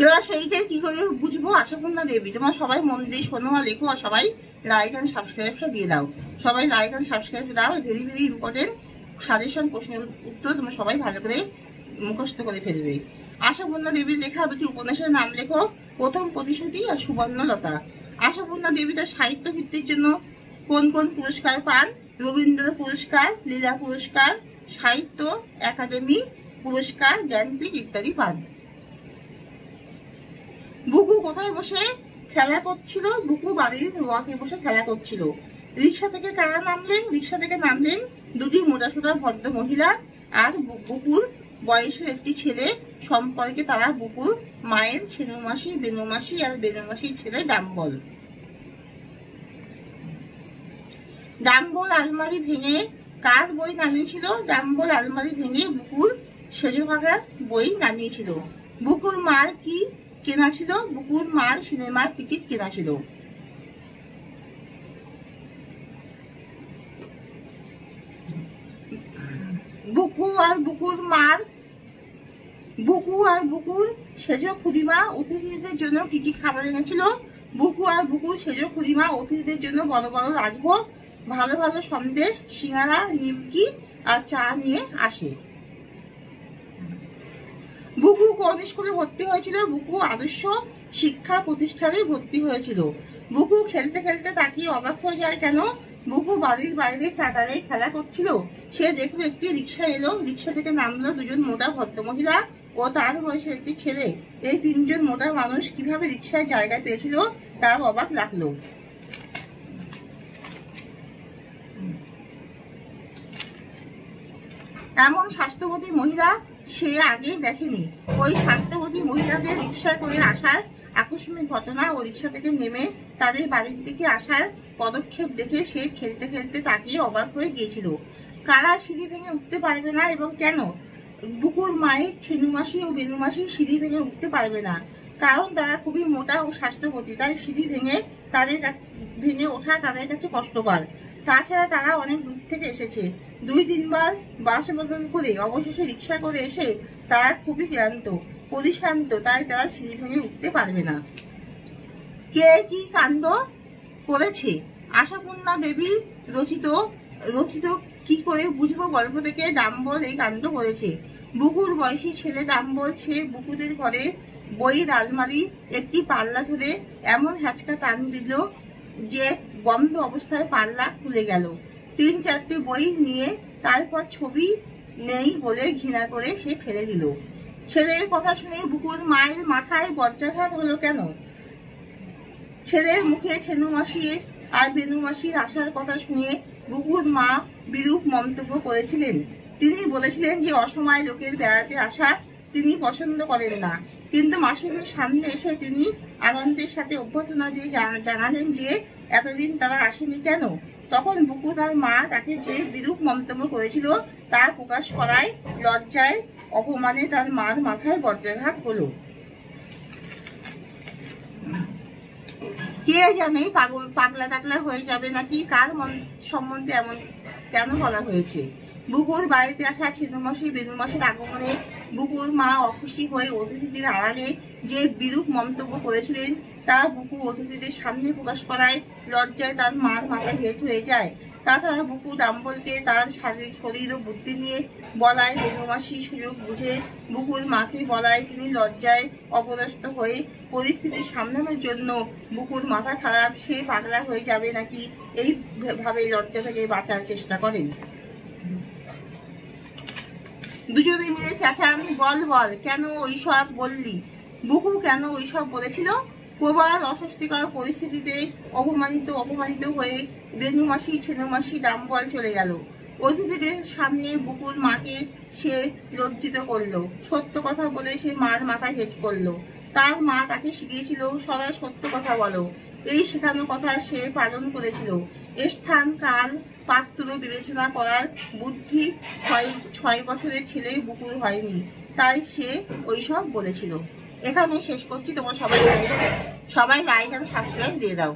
এবার সেইটা কি করে বুঝবো? আশাপূর্ণা দেবী। তোমার সবাই মন দিয়ে শোনো আর লেখো, আর সবাই লাইক অ্যান্ড সাবস্ক্রাইবটা দিয়ে দাও। সবাই লাইক অ্যান্ড সাবস্ক্রাইব দাও। ভেরি ভেরি ইম্পর্টেন্ট সাজেশন, প্রশ্নের উত্তর তোমরা সবাই ভালো করে মুখস্থ করে ফেলবে। আশাপূর্ণা দেবীর লেখা দুটি উপন্যাসের নাম লেখো। প্রথম প্রতিশ্রুতি আর সুবর্ণলতা। আশাপূর্ণা দেবী তার সাহিত্য কীর্তির জন্য কোন কোন পুরস্কার পান? রবীন্দ্র পুরস্কার, লীলা পুরস্কার, সাহিত্য একাডেমি পুরস্কার, জ্ঞানপীঠ ইত্যাদি পান। বুকু কোথায় বসে খেলা করছিল? বুকু বাড়ির রোয়াকে বসে খেলা করছিল। রিক্সা থেকে কারা নামলেন? রিক্সা থেকে নামলেন দুটি মোটাসোটা ভদ্র মহিলা আর বুকুর বয়সের একটি ছেলে। সম্পর্কে তারা বুকুর মায়ের ছেনুমাসি, বেনুমাসি আর বেনুমাসির ছেলে ডাম্বল। ডাম্বল আলমারি ভেঙে কার বই নামিয়েছিল? ডাম্বল আলমারি ভেঙে বুকুর সেজভাগার বই নামিয়েছিল। বুকুর মার কি কেনা ছিল? বুকুর মার সিনেমার টিকিট কেনা ছিল। বুকু আর বুকুর সেজ খুদিমা অতিথিদের জন্য কি কি খাবার এনেছিল? বুকু আর বুকুর সেজ খুদিমা অতিথিদের জন্য বড় বড় রাজভোগ, ভালো ভালো সন্দেশ, সিঙ্গারা, নিমকি আর চা নিয়ে আসে। বুকু কোন স্কুলে ভর্তি হয়েছিল? বুকু আদর্শ শিক্ষা প্রতিষ্ঠানে ভর্তি হয়েছিল। বুকু খেলতে খেলতে তাকিয়ে অবাক হয়ে যায় কেন? বুকু বাড়ির বাইরে চাতালে খেলা করছিল। সে দেখলো একটি রিক্সা এলো। রিক্সা থেকে নামলো দুজন মোটা ভদ্রমহিলা ও তার বয়সের একটি ছেলে। এই তিনজন মোটা মানুষ কিভাবে রিক্সায় জায়গা পেয়েছিল তার অবাক লাগলো। এমন স্বাস্থ্যবতী মহিলা সে আগে দেখেনি। ওই স্বাস্থ্যবতী মহিলাদের রিক্সায় করে আসার আকস্মিক ঘটনা ও রিক্সা থেকে নেমে তাদের বাড়ির দিকে আসার পদক্ষেপ দেখে সে খেলতে খেলতে তাকিয়ে অবাক হয়ে গিয়েছিল। কারা সিঁড়ি ভেঙে উঠতে পারবে না এবং কেন? বুকুর মায়ের ছেনুমাসি ও বেনুমাসি সিঁড়ি ভেঙে উঠতে পারবে না, কারণ তারা খুবই মোটা ও স্বাস্থ্যবতী। তাই সিঁড়ি ভেঙে ওঠা তাদের কাছে কষ্টকর। তাছাড়া তারা অনেক দূর থেকে এসেছে। 2-3 বার বাস বদল করে অবশেষে রিক্সা করে এসে তারা খুবই ক্লান্ত পরিশ্রান্ত, তাই তারা সিঁড়ি ভেঙে উঠতে পারবে না। কে কি কাণ্ড করেছে? আশাপূর্ণা দেবী রচিত কি করে বুঝবো গল্প থেকে? ডাম্বল এই কাণ্ড করেছে। বুকুর বয়সী ছেলে ডাম্বল সে বুকুদের ঘরে বইয়ের আলমারি একটি পাল্লা ধরে এমন হ্যাচকা টান দিল যে বন্ধ অবস্থায় পাল্লা খুলে গেল। 3-4টে বই নিয়ে তারপর ছবি নেই বলে ঘৃণা করে সে ফেলে দিল। ছেলের কথা শুনে বুকুর মায়ের মাথায় বজ্রাঘাত হলো কেন? ছেলের মুখে ছেনুমাসি আর বেনুমাসির আসার কথা শুনে বুকুর মা বিরূপ মন্তব্য করেছিলেন। তিনি বলেছিলেন যে অসময় লোকের বেড়াতে আসা তিনি পছন্দ করেন না। কিন্তু মাসিদের সামনে এসে তিনি আনন্দের সাথে অভ্যর্থনা দিয়ে জানালেন যে এতদিন তারা আসেনি কেন। তখন বুকু তার মা তাকে যে বিরূপ মন্তব্য করেছিল তা প্রকাশ করায় লজ্জায় অপমানে তার মার মাথায় বজ্রাঘাত হলো। কে জানে পাগলা টাগলা হয়ে যাবে নাকি? কার সম্বন্ধে এমন কেন বলা হয়েছে? বুকুর বাড়িতে আসা ছেনুমাসি বেনুমাসির আগমনে বুকুর মা অখুশি হয়ে অতিথিদের আড়ালে যে বিরূপ মন্তব্য করেছিলেন তা বুকু অতিথিদের সামনে প্রকাশ করায় লজ্জায় তার মার মাথা হেঁট হয়ে যায়। তাছাড়া বুকু ডাম্বলকে তার শরীর ও বুদ্ধি নিয়ে বলায় বেনুমাসি সুযোগ বুঝে বুকুর মাকে বলায় তিনি লজ্জায় অপদস্থ হয়ে পরিস্থিতি সামলানোর জন্য বুকুর মাথা খারাপ, সে পাগলা হয়ে যাবে নাকি এইভাবে লজ্জা থেকে বাঁচার চেষ্টা করেন। দুজনে মিলে চেঁচান, বল বল কেন ওইসব বললি? বুকু কেন ওইসব বলেছিল? প্রবল অস্বস্তিকর পরিস্থিতিতে অপমানিত হয়ে বেনুমাসি ছেনুমাসি ডাম্বল চলে গেল। অতিথিদের সামনে বুকুর মাকে সে লজ্জিত করলো। সত্য কথা বলে সে মার মাথা হেঁট করলো। তার মা তাকে শিখিয়েছিল সদা সত্য কথা বলো। এই শেখানো কথা সে পালন করেছিল। স্থান কাল পাত্র বিবেচনা করার বুদ্ধি 6 বছরের ছেলে বুকুর হয়নি, তাই সে ওইসব বলেছিল। এখানে শেষ করছি। তোমরা সবাই লাইক এন্ড সাবস্ক্রাইব দিয়ে দাও।